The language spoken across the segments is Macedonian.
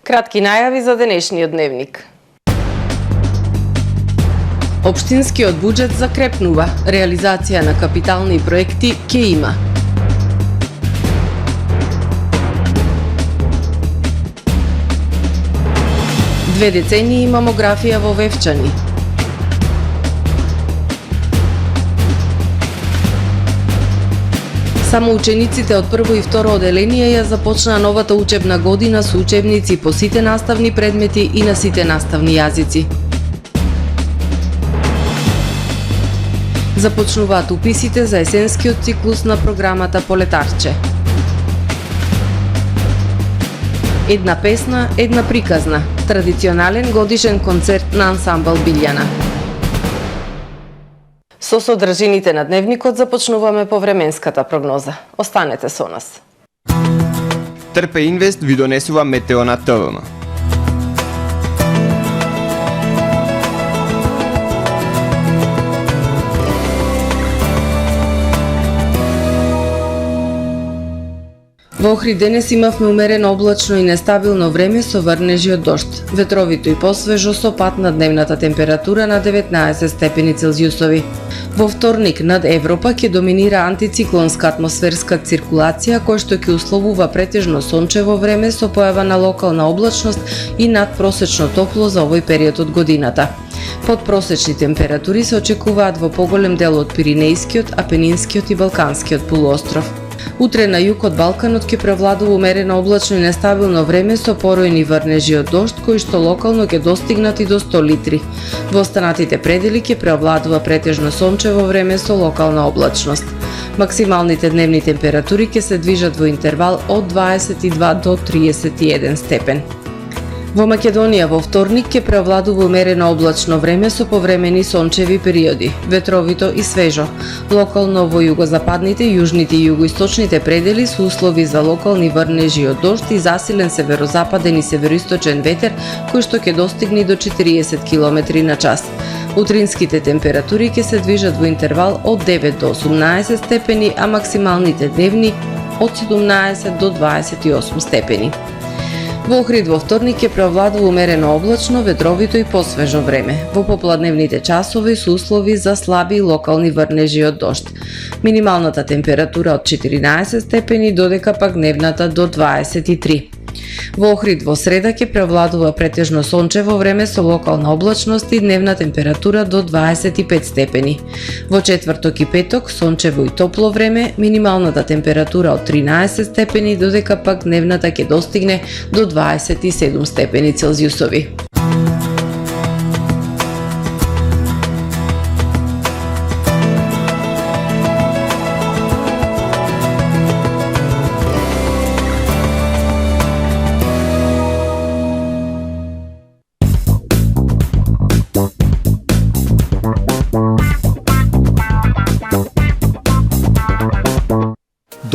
Кратки најави за денешниот дневник. Општинскиот буџет закрепнува. Реализација на капитални проекти ќе има. Две децении мамографија во Вевчани. Само учениците од прво и второ оделение ја започнаа новата учебна година со учебници по сите наставни предмети и на сите наставни јазици. Започнуваат уписите за есенскиот циклус на програмата Полетарче. Една песна, една приказна. Традиционален годишен концерт на ансамбл Билјана. Со содржините на дневникот започнуваме по временската прогноза. Останете со нас. Трпе Инвест ви донесува метео на ТВМ. Во Охрид денес имавме умерено облачно и нестабилно време со врнежи од дожд. Ветровито и посвежо со пад на дневната температура на 19 степени Целзиусови. Во вторник над Европа ќе доминира антициклонска атмосферска циркулација која што ќе условува претежно сончево време со појава на локална облачност и надпросечно топло за овој период од годината. Подпросечни температури се очекуваат во поголем дел од Пиринејскиот, Апенинскиот и Балканскиот полуостров. Утре на југ од Балканот ќе превладува умерено облачно и нестабилно време со поројни врнежи од дожд кои што локално ќе достигнат и до 100 литри. Во останатите предели ќе превладува претежно сончево време со локална облачност. Максималните дневни температури ќе се движат во интервал од 22 до 31 степен. Во Македонија во вторник ќе превладува умерено облачно време со повремени сончеви периоди, ветровито и свежо. Локално во југозападните, јужните и југоисточните предели се услови за локални врнежи од дожд и засилен северозападен и североисточен ветер кој што ќе достигне до 40 км на час. Утринските температури ќе се движат во интервал од 9 до 18 степени, а максималните дневни од 17 до 28 степени. Во Охрид во вторник ќе превладува умерено облачно, ветровито и посвежо време. Во попладневните часови се услови за слаби локални врнежи од дожд. Минималната температура од 14 степени, додека пак дневната до 23. Во Охрид во среда ќе превладува претежно сончево време со локална облачност и дневна температура до 25 степени. Во четврток и петок сончево и топло време, минималната температура од 13 степени, додека пак дневната ќе достигне до 27 степени Целзиусови.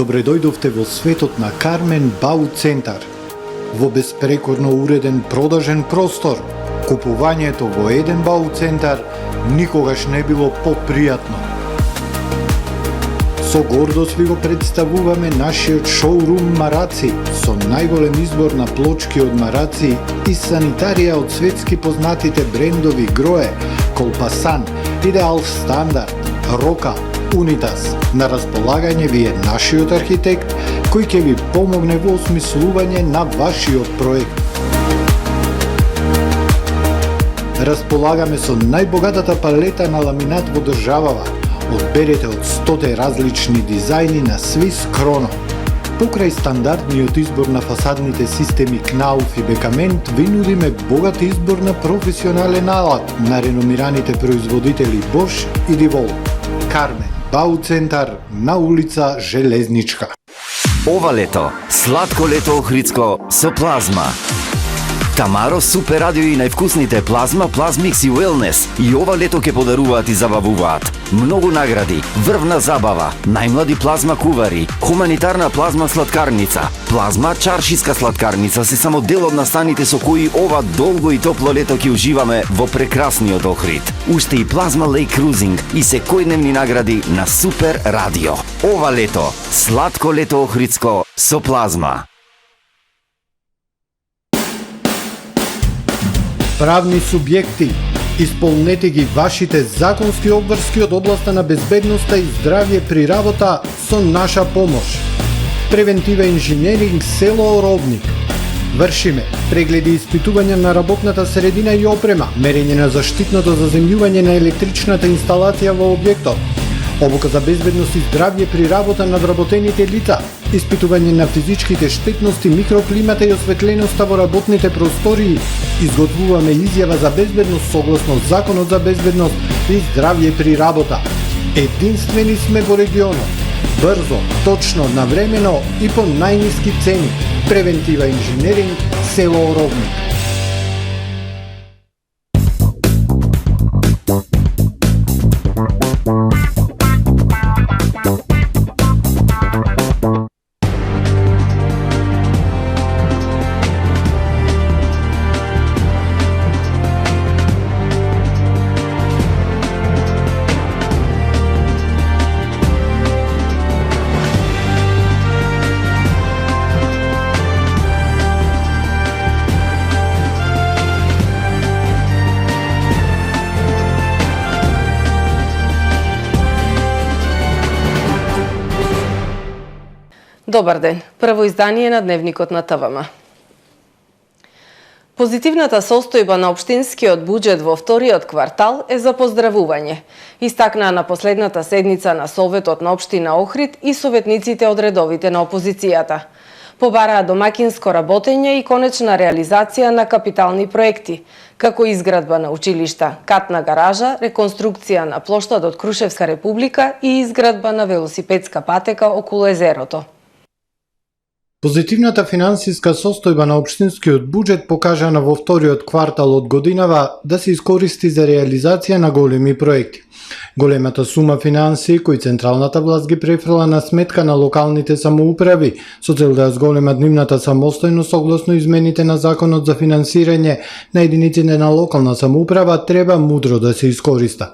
Добре дојдовте во светот на Кармен Бау Центар. Во беспрекорно уреден продажен простор, купувањето во еден Бау Центар никогаш не било попријатно. Со гордост ви го представуваме нашиот шоурум Мараци со најголем избор на плочки од Мараци и санитарија од светски познатите брендови Грое, Колпасан, Идеал Стандард, Рока, Унитас. На располагање ви е нашиот архитект кој ќе ви помогне во осмислување на вашиот проект. Располагаме со најбогатата палета на ламинат во државава. Одберете од 100 различни дизајни на Swiss Chrono. Покрај стандардниот избор на фасадните системи Knauf и Бекамент, ви нудиме богат избор на професионален алат на реномираните производители Bosch и Divol. Кармен Бау Центар на улица Железничка. Ова лето, сладко лето охридско со плазма. Тамаро, Супер Радио и највкусните плазма, Плазмикс и Уелнес и ова лето ќе подаруваат и забавуваат. Многу награди, врвна забава, најмлади плазма кувари, хуманитарна плазма сладкарница, плазма чаршиска сладкарница се само дел од настаните со кои ова долго и топло лето ќе уживаме во прекрасниот Охрид. Уште и плазма Лейк Крузинг и секојдневни награди на Супер Радио. Ова лето, сладко лето охридско со плазма. правни субјекти, исполнете ги вашите законски обврски од областа на безбедноста и здравје при работа со наша помош. Превентива инженеринг село Оровник. Вршиме прегледи и испитување на работната средина и опрема, мерење на заштитното заземјување на електричната инсталација во објектот, обука за безбедност и здравје при работа на вработените лица, испитување на физичките штетности, микроклимата и осветленоста во работните простории, изготвуваме изјава за безбедност согласно Законот за безбедност и здравје при работа. Единствени сме во регионот. Брзо, точно, навремено и по најниски цени. Превентива инженеринг село Оровник. Добар ден. Прво издание на Дневникот на ТВМ. Позитивната состојба на општинскиот буџет во вториот квартал е за поздравување. Истакнаа на последната седница на Советот на општина Охрид и советниците од редовите на опозицијата. Побараа домакинско работење и конечна реализација на капитални проекти, како изградба на училишта, катна гаража, реконструкција на плоштадот Крушевска република и изградба на велосипедска патека околу езерото. Позитивната финансиска состојба на општинскиот буџет покажана во вториот квартал од годинава да се искористи за реализација на големи проекти. Големата сума финансии кои централната власт ги префрла на сметка на локалните самоуправи со цел да зголема нивната самостојност согласно измените на Законот за финансирање на единиците на локална самоуправа треба мудро да се искориста.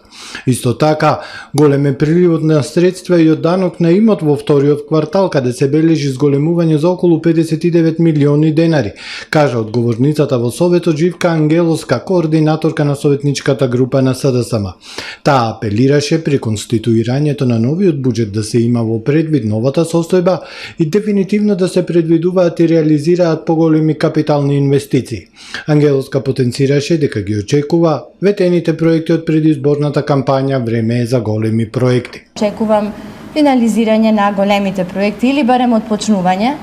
Исто така, голем е приливот на средства и од данок на имот во вториот квартал, каде се бележи зголемување за околу 59 милиони денари, кажа одговорницата во Советот Живка Ангеловска, координаторка на советничката група на СДСМ. Таа апелираше при конституирањето на новиот буџет да се има во предвид новата состојба и дефинитивно да се предвидуваат и реализираат поголеми капитални инвестиции. Ангеловска потенцираше дека ги очекува ветените проекти од предизборната кампања време е за големи проекти. Очекувам финализирање на големите проекти или барем отпочнување,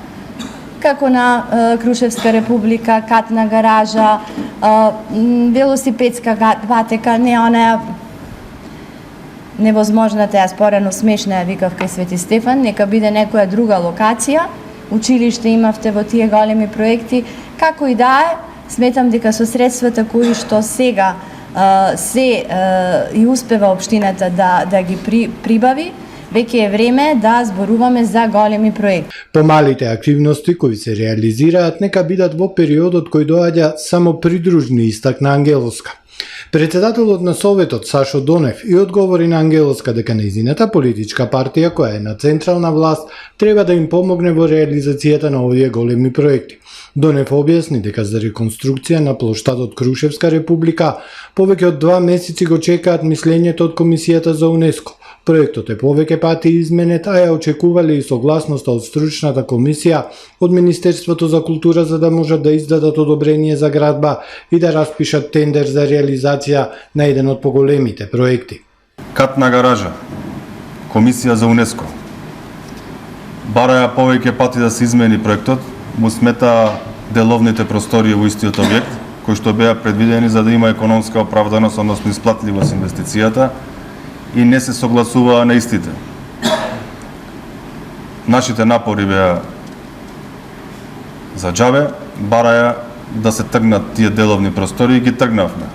како на Крушевска република, катна гаража, велосипедска патека, не онаа невозможната, ја спорено смешна, ја викав кај Свети Стефан, нека биде некоја друга локација, училиште имавте во тие големи проекти, како и да е, сметам дека со средствата кои што сега и успева општината да ги прибави, веќе е време да зборуваме за големи проекти. Помалите активности кои се реализираат нека бидат во периодот кој доаѓа само придружни, истакна Ангеловска. Председателот на Советот Сашо Донев и одговори на Ангеловска дека нејзината политичка партија која е на централна власт треба да им помогне во реализацијата на овие големи проекти. Донев објасни дека за реконструкција на плоштадот Крушевска република повеќе од 2 месеци го чекаат мислењето од Комисијата за УНЕСКО. Проектот е повеќе пати изменет, а ја очекувале и согласноста од стручната комисија од Министерството за култура за да можат да издадат одобрение за градба и да распишат тендер за реализација на еден од поголемите проекти. Катна гаража, Комисија за УНЕСКО. Бараја повеќе пати да се измени проектот, му смета деловните простории во истиот објект, кои што беа предвидени за да има економска оправданост, односно исплатливост инвестицијата, и не се согласуваа на истите. Нашите напори беа за џабе, бараја да се тргнат тие деловни простори и ги тргнавме.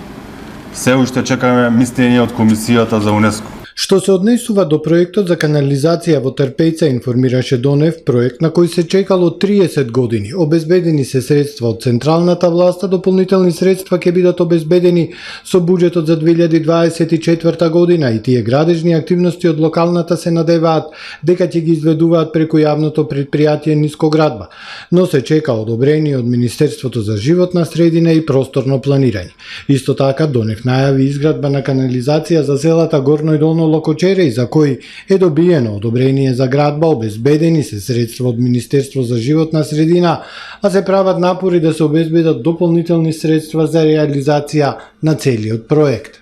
Се уште чекаме мислење од Комисијата за УНЕСКО. Што се однесува до проектот за канализација во Трпејца, информираше Донев, проект на кој се чекало 30 години. Обезбедени се средства од централната власт, а дополнителни средства ќе бидат обезбедени со буџетот за 2024 година и тие градежни активности од локалната се надеваат дека ќе ги изведуваат преку јавното предпријатие Нискоградба, но се чека одобрение од Министерството за животна средина и просторно планирање. Исто така Донев најави изградба на канализација за селата Горно и Долно Локочереј, за кој е добиено одобрение за градба, обезбедени се средства од Министерство за животна средина, а се прават напори да се обезбедат дополнителни средства за реализација на целиот проект.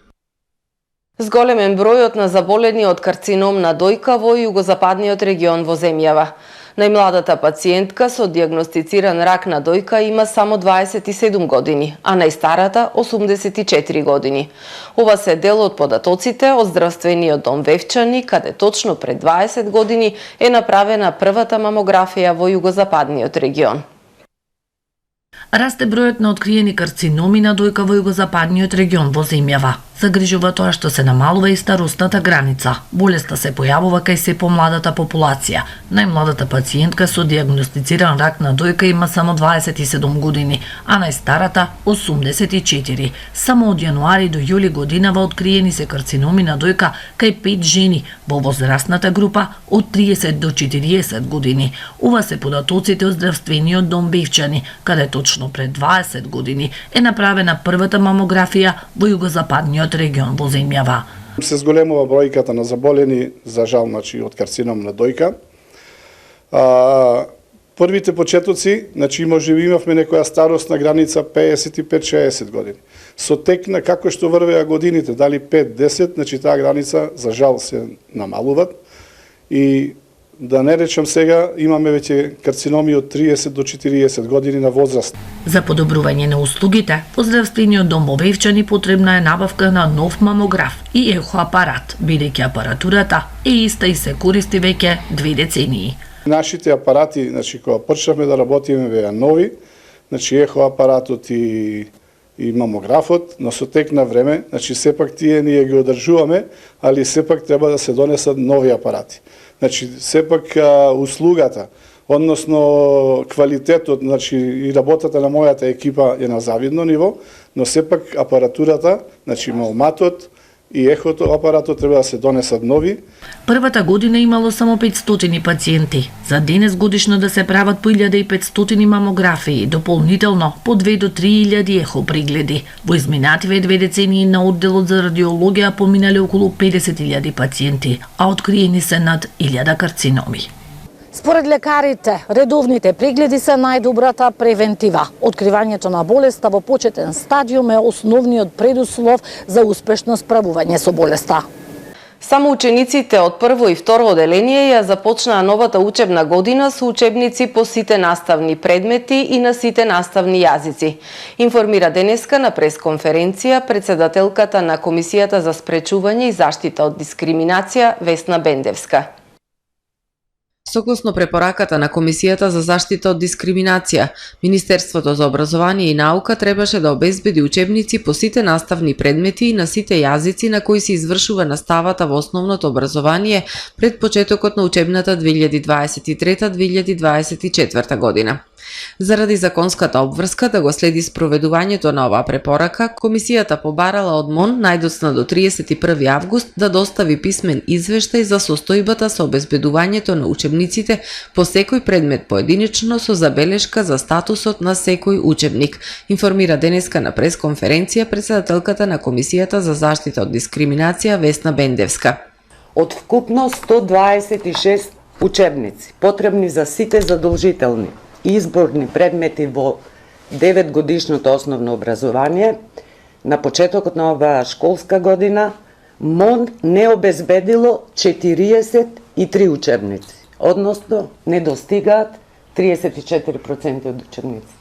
Зголемен бројот на заболени од карцином на дојка во југозападниот регион во земјава. Најмладата пациентка со дијагностициран рак на дојка има само 27 години, а најстарата 84 години. Ова се дел од податоците од здравствениот дом Вевчани, каде точно пред 20 години е направена првата мамографија во југозападниот регион. Расте бројот на откриени карциноми на дојка во југозападниот регион во земјава. Загрижува тоа што се намалува и старосната граница. Болеста се појавува кај се помладата популација. Најмладата пациентка со дијагностициран рак на дојка има само 27 години, а најстарата 84. Само од јануари до јули годинава откриени се карциноми на дојка кај 5 жени во возрастната група од 30 до 40 години. Ова се податоците од здравствениот дом Бевчани, каде точно пред 20 години е направена првата мамографија во југозападниот регион во земјава. Се зголемува бројката на заболени, за жал, од карцином на дојка. Првите почетоци, може би имавме некоја старосна граница 55-60 години. Со тек на како што врвеа годините, дали 5-10, таа граница за жал се намалуват и да не речам сега, имаме веќе карциноми од 30 до 40 години на возраст. За подобрување на услугите, во здравствениот дом во Вевчани потребна е набавка на нов мамограф и ехоапарат, бидејќи апаратурата е иста и се користи веќе 2 децении. Нашите апарати, кога почнавме да работиме, беа нови, ехоапаратот и мамографот, но со тек на време, сепак тие ние ги одржуваме, али сепак треба да се донесат нови апарати. Сепак услугата, односно квалитетот, и работата на мојата екипа е на завидно ниво, но сепак апаратурата, мауматот и ехото апаратот треба да се донесат нови. Првата година имало само 500 пациенти. За денес годишно да се прават по 1500 мамографии, дополнително по 2 до 3000 ехо пригледи. Во изминативе 2 децении на одделот за радиологија поминале околу 50.000 пациенти, а откриени се над 1000 карциноми. Според лекарите, редовните прегледи се најдобрата превентива. Откривањето на болеста во почетен стадиум е основниот предуслов за успешно справување со болеста. Само учениците од прво и второ оделение ја започнаа новата учебна година со учебници по сите наставни предмети и на сите наставни јазици. Информира денеска на пресконференција председателката на Комисијата за спречување и заштита од дискриминација Весна Бендевска. Согласно препораката на Комисијата за заштита од дискриминација, Министерството за образование и наука требаше да обезбеди учебници по сите наставни предмети и на сите јазици на кои се извршува наставата во основното образование пред почетокот на учебната 2023-2024 година. Заради законската обврска да го следи спроведувањето на оваа препорака, Комисијата побарала од МОН најдоцна до 31 август да достави писмен извештај за состојбата со обезбедувањето на учебниците по секој предмет поединечно со забелешка за статусот на секој учебник, информира денеска на пресконференција председателката на Комисијата за заштита од дискриминација Весна Бендевска. Од вкупно 126 учебници, потребни за сите задолжителни изборни предмети во 9 годишното основно образование, на почетокот на оваа школска година, МОН не обезбедило 43 учебници, односно не достигаат 34% од учебниците.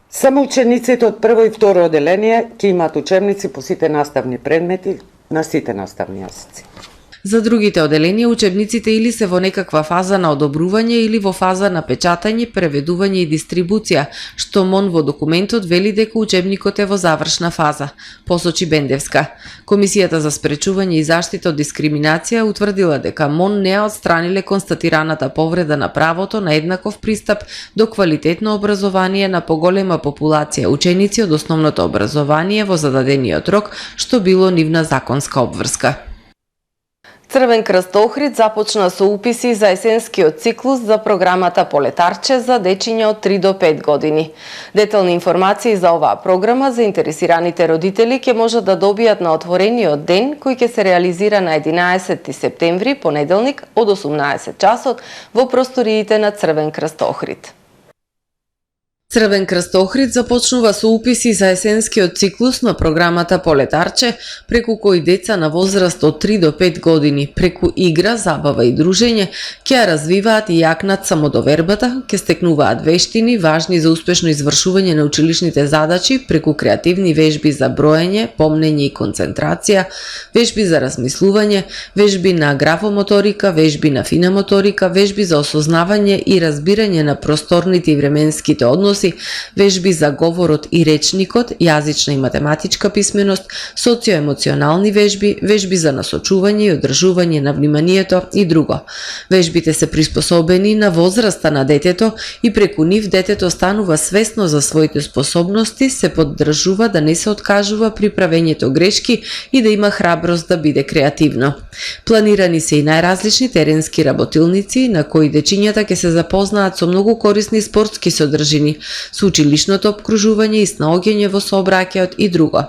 Само учениците од прво и второ оделение ќе имаат учебници по сите наставни предмети на сите наставни јазици. За другите оделенија учебниците или се во некаква фаза на одобрување или во фаза на печатање, преведување и дистрибуција, што МОН во документот вели дека учебникот е во завршна фаза, посочи Бендевска. Комисијата за спречување и заштита од дискриминација утврдила дека МОН не ја отстраниле констатираната повреда на правото на еднаков пристап до квалитетно образование на поголема популација ученици од основното образование во зададениот рок, што било нивна законска обврска. Црвен крст Охрид започна со уписи за есенскиот циклус за програмата Полетарче за дечиња од 3 до 5 години. Детални информации за оваа програма заинтересираните родители ќе можат да добијат на отворениот ден кој ќе се реализира на 11 септември, понеделник, од 18 часот во просториите на Црвен крст Охрид. Црвен крст Охрид започнува со уписи за есенскиот циклус на програмата Полетарче, преку кој деца на возраст од 3 до 5 години, преку игра, забава и дружење, ќе ја развиваат и јакнат самодовербата, ќе стекнуваат вештини важни за успешно извршување на училишните задачи преку креативни вежби за броење, помнење и концентрација, вежби за размислување, вежби на графомоторика, вежби на фина моторика, вежби за осознавање и разбирање на просторните и временските односи, вежби за говорот и речникот, јазична и математичка писменост, социоемоционални вежби, вежби за насочување и одржување на вниманието и друго. Вежбите се приспособени на возраста на детето и преку нив детето станува свесно за своите способности, се поддржува да не се откажува при правењето грешки и да има храброст да биде креативно. Планирани се и најразлични теренски работилници на кои дечињата ќе се запознаат со многу корисни спортски содржини, со училишното обкружување и снаоѓање во сообраќајот и друго.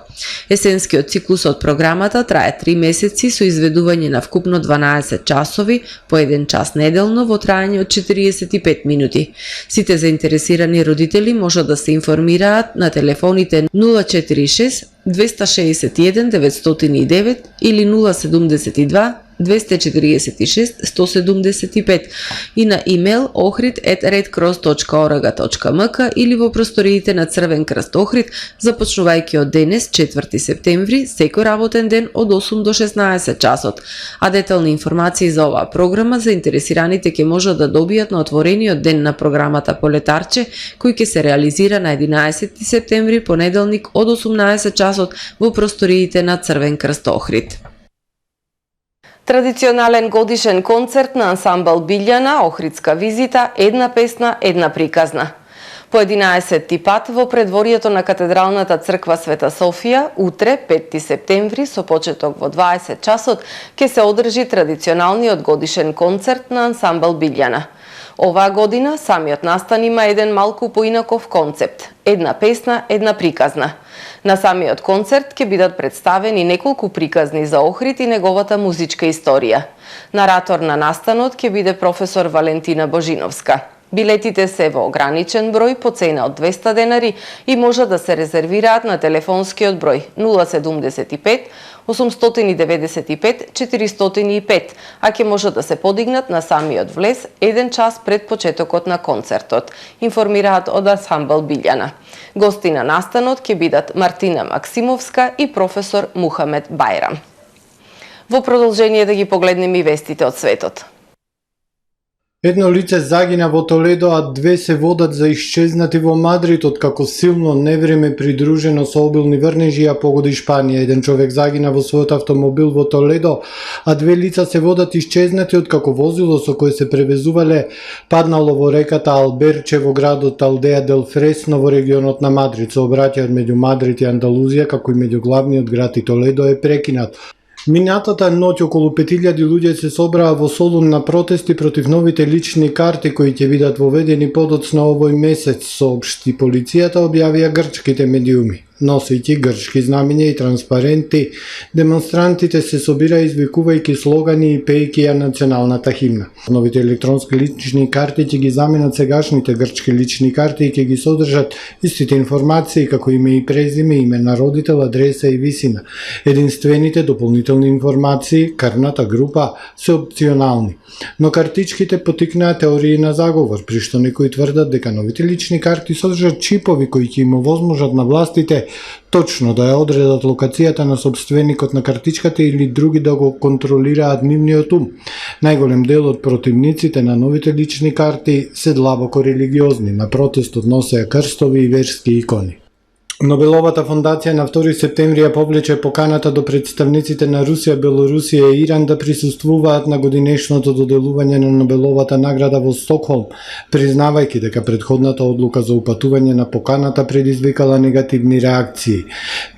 Есенскиот циклус од програмата трае 3 месеци со изведување на вкупно 12 часови, по 1 час неделно во траење од 45 минути. Сите заинтересирани родители можат да се информираат на телефоните 046 261 909 или 072 246 175 и на имейл ohrid@redcross.org.mk или во просториите на Црвен крст Охрид, започнувајќи од денес, 4 септември, секој работен ден од 8 до 16 часот. А детални информации за оваа програма заинтересираните ќе можат да добијат на отворениот ден на програмата Полетарче, кој ќе се реализира на 11 септември, понеделник, од 18 часот во просториите на Црвен крст Охрид. Традиционален годишен концерт на ансамбл Билјана, Охридска визита, една песна, една приказна. По 11 пат во предворието на Катедралната црква Света Софија, утре, 5 септември, со почеток во 20 часот, ќе се одржи традиционалниот годишен концерт на ансамбл Билјана. Оваа година самиот настан има еден малку поинаков концепт – една песна, една приказна. На самиот концерт ќе бидат представени неколку приказни за Охрид и неговата музичка историја. Наратор на настанот ќе биде професор Валентина Божиновска. Билетите се во ограничен број по цена од 200 денари и можат да се резервираат на телефонскиот број 075 895 405, а ќе можат да се подигнат на самиот влез 1 час пред почетокот на концертот, информираат од ансамбл Билјана. Гости на настанот ќе бидат Мартина Максимовска и професор Мухамед Бајрам. Во продолжение да ги погледнеме и вестите од светот. Едно лице загина во Толедо, а 2 се водат за исчезнати во Мадрид, откако силно невреме придружено со обилни врнежи ја погоди Шпанија. Еден човек загина во својот автомобил во Толедо, а 2 лица се водат исчезнати откако возило со кое се превезувале паднало во реката Алберче во градот Алдеа дел Фресно во регионот на Мадрид. Сообраќајот меѓу Мадрид и Андалузија, како и меѓу главниот град и Толедо е прекинат. Минатата ноќ околу 5000 луѓе се собраа во Солун на протести против новите лични карти кои ќе бидат воведени подоцна овој месец, соопшти полицијата, објавија грчките медиуми. Носејќи грчки знамиња и транспаренти, демонстрантите се собираа извикувајќи слогани и пејќи ја националната химна. Новите електронски лични карти ќе ги заменат сегашните грчки лични карти и ќе ги содржат истите информации како име и презиме, име на родител, адреса и висина. Единствените дополнителни информации, крвната група, се опционални. Но картичките потикнаа теории на заговор, при што некои тврдат дека новите лични карти содржат чипови кои ќе им овозможат на властите точно да ја одредат локацијата на собственикот на картичката или други да го контролираат нивниот ум. Најголем дел од противниците на новите лични карти се длабоко религиозни, на протестот носеа крстови и верски икони. Нобеловата фондација на 2 септември ја повлече поканата до представниците на Русија, Белорусија и Иран да присуствуваат на годинешното доделување на Нобеловата награда во Стокхолм, признавајќи дека претходната одлука за упатување на поканата предизвикала негативни реакции,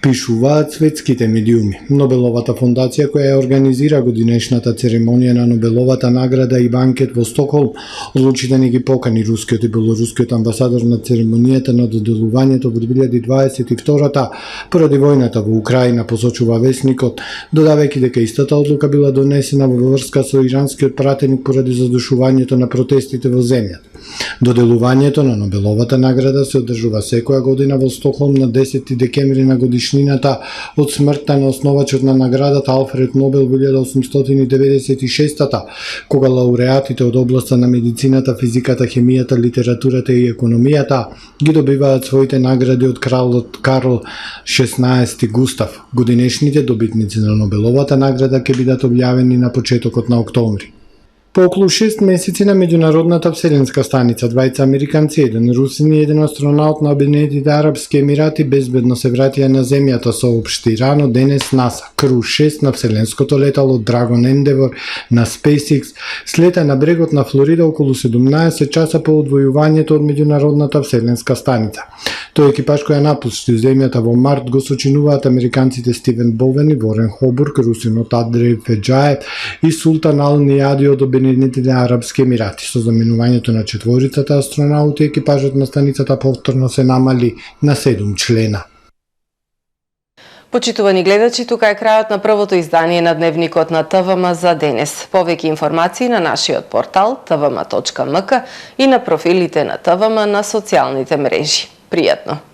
пишуваат светските медиуми. Нобеловата фондација, која ја организира годинешната церемонија на Нобеловата награда и банкет во Стокхолм, одлучи да не ги покани рускиот и белорускиот амбасадор на церемонијата на доделувањето во 2022-та поради војната во Украина, посочува весникот, додавајќи дека истата одлука била донесена во врска со иранскиот пратеник поради задушувањето на протестите во земјата. Доделувањето на Нобеловата награда се одржува секоја година во Стокхолм на 10 декември на годишнината од смртта на основачот на наградата Алфред Нобел во 1896-та, кога лауреатите од областа на медицината, физиката, хемијата, литературата и економијата ги добиваат своите награди од кралот Карл 16 Густав. Годинешните добитници на Нобеловата награда ќе бидат објавени на почетокот на октомври. По околу 6 месеци на меѓународната вселенска станица, 2 американци, 1 русин и 1 астронаут на Обединетите арапски емирати безбедно се вратија на земјата, соопшти рано денес НАСА. Кру 6 на вселенското летало Dragon Endeavour на SpaceX слета на брегот на Флорида околу 17 часа по одвојувањето од меѓународната вселенска станица. Тој екипаж која напушти земјата во март го сочинуваат американците Стивен Бовен и Ворен Хобург, русинот Андрей Феджаев и Султан Ал Нијади од Обединетите арапски емирати. Со заменувањето на четворицата астронаути, екипажот на станицата повторно се намали на 7 члена. Почитувани гледачи, тука е крајот на првото издание на Дневникот на ТВМ за денес. Повеќе информации на нашиот портал tvm.mk и на профилите на ТВМ на социјалните мрежи. Пријатно!